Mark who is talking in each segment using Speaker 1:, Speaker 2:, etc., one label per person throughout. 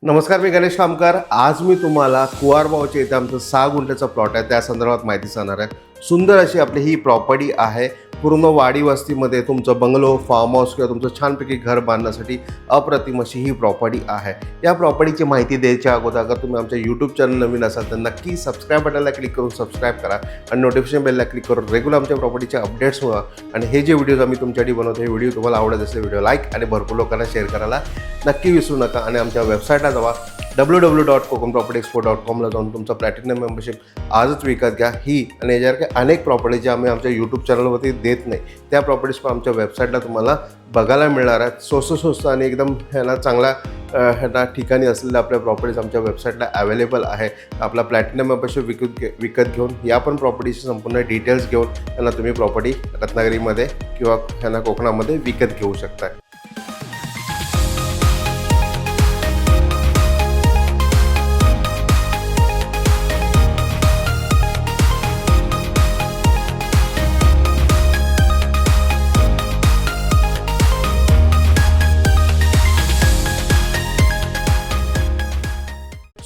Speaker 1: नमस्कार, मी गणेश कामकर. आज मी तुम्हाला कुवारबावच्या इथे आमचं 6 गुंठ्याचा प्लॉट आहे त्या संदर्भात माहिती सांगणार आहे. सुंदर अशी आपली ही प्रॉपर्टी आहे. पूर्ण वाडी वस्तीमध्ये तुमचं बंगलो, फार्म हाऊस किंवा तुमचं छानपैकी घर बांधण्यासाठी अप्रतिम अशी ही प्रॉपर्टी आहे. या प्रॉपर्टीची माहिती द्यायच्या अगोदर अगर तुम्ही आमच्या यूट्यूब चॅनल नवीन असाल तर नक्की सबस्क्राईब बटनला क्लिक करून सबस्क्राईब करा आणि नोटिफिकेशन बेलला क्लिक करून रेग्युलर आमच्या प्रॉपर्टीचे अपडेट्स व्हा. आणि हे जे व्हिडिओज आम्ही तुमच्यासाठी बनवतो हे व्हिडिओ तुम्हाला आवडत असेल व्हिडिओ लाईक आणि भरपूर लोकांना शेअर करायला नक्की विसरू नका. आणि आमच्या वेबसाईटला जावा www.kokumpropertyexpo.com ला जाऊन तुमचा प्लॅटिनम मेंबरशिप आजच विकत घ्या. ही आणि याच्यासारख्या अनेक प्रॉपर्टी ज्या आम्ही आमच्या यूट्यूब चॅनलवरती देत नाही त्या प्रॉपर्टीज पण आमच्या वेबसाईटला तुम्हाला बघायला मिळणार आहेत. स्वस्त आणि एकदम ह्याला चांगला ह्याला ठिकाणी असलेल्या आपल्या प्रॉपर्टीज आमच्या वेबसाईटला अवेलेबल आहे. आपला प्लॅटिनम मेंबरशिप विकत घेऊन या पण प्रॉपर्टीचे संपूर्ण डिटेल्स घेऊन त्यांना तुम्ही प्रॉपर्टी रत्नागिरीमध्ये किंवा ह्यांना कोकणामध्ये विकत घेऊ शकता.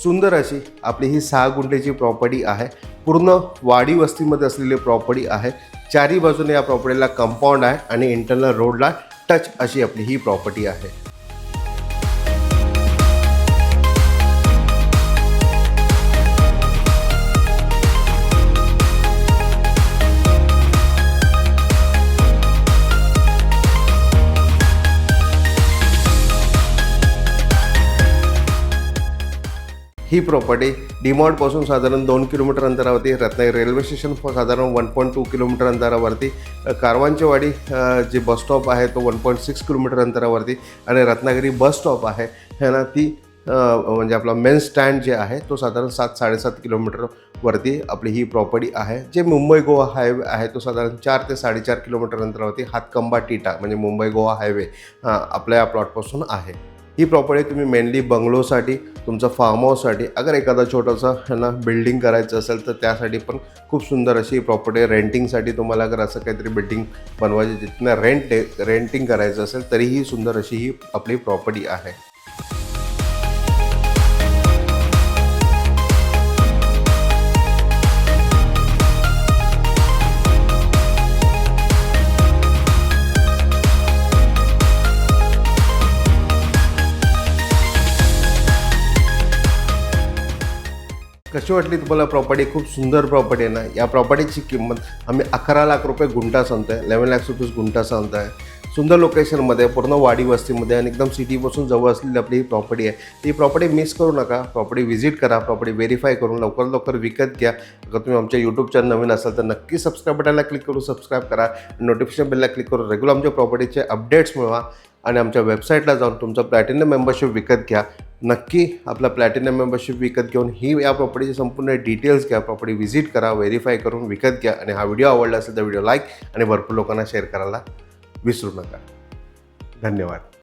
Speaker 1: सुंदर अशी आपली ही 6 गुंठ्याची प्रॉपर्टी आहे. पूर्ण वाडी वस्तीमध्ये असलेली प्रॉपर्टी आहे. चारी बाजूने या प्रॉपर्टीला कंपाऊंड आहे आणि इंटरनल रोडला टच अशी आपली ही प्रॉपर्टी आहे. ही प्रॉपर्टी डीमॉल्टपासून साधारण 2 किलोमीटर अंतरावरती, रत्नागिरी रेल्वे स्टेशन साधारण 1.2 किलोमीटर अंतरावरती, कारवांचेवाडी जे बस स्टॉप आहे तो 1.6 किलोमीटर अंतरावरती आणि रत्नागिरी बस स्टॉप आहे ह्याला ती म्हणजे आपला मेन स्टँड जे आहे तो साधारण 7-7.5 किलोमीटरवरती आपली ही प्रॉपर्टी आहे. जे मुंबई गोवा हायवे आहे तो साधारण 4 ते 4.5 किलोमीटर अंतरावरती हातकंबा टिटा म्हणजे मुंबई गोवा हायवे आपल्या या प्लॉटपासून आहे. ही प्रॉपर्टी तुम्ही मेनली बंगलोसाठी, तुमचं फार्म हाऊससाठी, अगर एखादा छोटंसं ह्यांना बिल्डिंग करायचं असेल तर त्यासाठी पण खूप सुंदर अशी प्रॉपर्टी. रेंटिंगसाठी तुम्हाला अगर असं काहीतरी बिल्डिंग बनवायची जिथनं रेंटिंग करायचं असेल तरीही सुंदर अशी ही आपली प्रॉपर्टी आहे. कशी वाटली तुम्हाला प्रॉपर्टी? खूप सुंदर प्रॉपर्टी आहे ना. या प्रॉपर्टीची किंमत आम्ही 11 लाख रुपये गुंठा सांगतो आहे. 11 लाख रुपीज गुंठा सांगतो आहे. सुंदर लोकेशनमध्ये, पूर्ण वाडी वस्तीमध्ये आणि एकदम सिटीपासून जवळ असलेली आपली ही प्रॉपर्टी आहे. ही प्रॉपर्टी मिस करू नका. प्रॉपर्टी व्हिजिट करा, प्रॉपर्टी व्हेरीफाय करून लवकर विकत घ्या. अगर तुम्ही आमच्या यूट्यूब चॅनल नवीन असाल तर नक्की सबस्क्राईब बटनला क्लिक करून सबस्क्राईब करा. नोटिफिकेशन बेलला क्लिक करून रेग्युलर आमच्या प्रॉपर्टीचे अपडेट्स मिळवा आणि आमच्या वेबसाईटला जाऊन तुमचं प्लॅटिनम मेंबरशिप विकत घ्या. नक्की आपला प्लॅटिनम मेंबरशिप विकत घेऊन ही या प्रॉपर्टीचे संपूर्ण डिटेल्स घ्या. प्रॉपर्टी व्हिजिट करा, व्हेरीफाय करून विकत घ्या. आणि हा व्हिडिओ आवडला असेल तर व्हिडिओ लाईक आणि भरपूर लोकांना शेअर करायला विसरू नका. धन्यवाद.